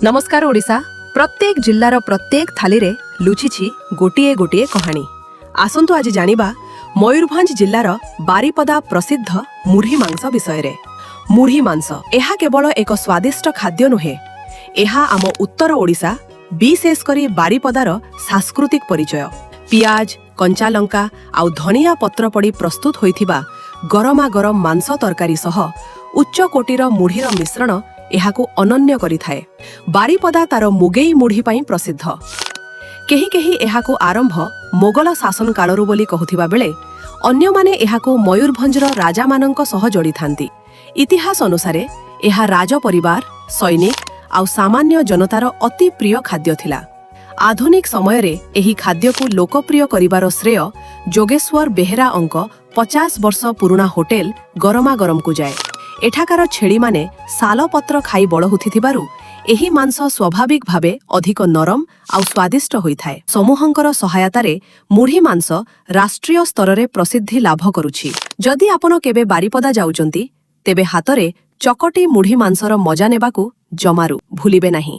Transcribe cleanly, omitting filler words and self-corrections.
नमस्कार ओडिशा। प्रत्येक जिल्लार प्रत्येक थाली रे लुचिछि गोटिए गोटिए कहानी। आसंतु आज जानिबा मयूरभंज जिल्लार बारिपदा प्रसिद्ध मुढ़ी मांस विषय रे। मुढ़ी मांस एहा केवल एक स्वादिष्ट खाद्य नुहे, एहा आम उत्तर ओडिशा विशेष करी बारिपदार सांस्कृतिक परिचय। पियाज, कंचा लंका आउ धनिया पत्र पड़ी प्रस्तुत होइथिबा गरमा गरम मांस तरकारी सह उच्च कोटीर मुढ़ीर मिश्रण एहाकू अनन्य करिथाए। बारिपदा तार मुगेई मुढ़ी पाई प्रसिद्ध। केही केही एहाकू आरंभ मोगल शासन कालरू बोली कहुथिबा बेले अन्य माने एहाकू मयूरभंजर राजा मानंक सह जोड़ी थांती। इतिहास अनुसारे एहा राज परिवार, सैनिक आउ सामान्य जनतार अति प्रिय खाद्य थिला। आधुनिक समय रे एही खाद्य को लोकप्रिय करिवार श्रेय जोगेश्वर बेहेरा अंक 50 वर्ष पुराना होटेल गरमा गरम को जाए। एठाकार छेड़ी माने साल पत्र खाई बड़ होथिथिबारु एही मांस स्वाभाविक भावे अधिक नरम आउ स्वादिष्ट होइथाए। समूहंकर सहायतारे मुढ़ी मांस राष्ट्रीय स्तर रे प्रसिद्धि लाभ करुछि। जदि आपण केबे बारिपदा जाउचंती तेबे हातरे चकटी मुढ़ी मांसर मजा नेबाकू जमारू भूलिबे नाही।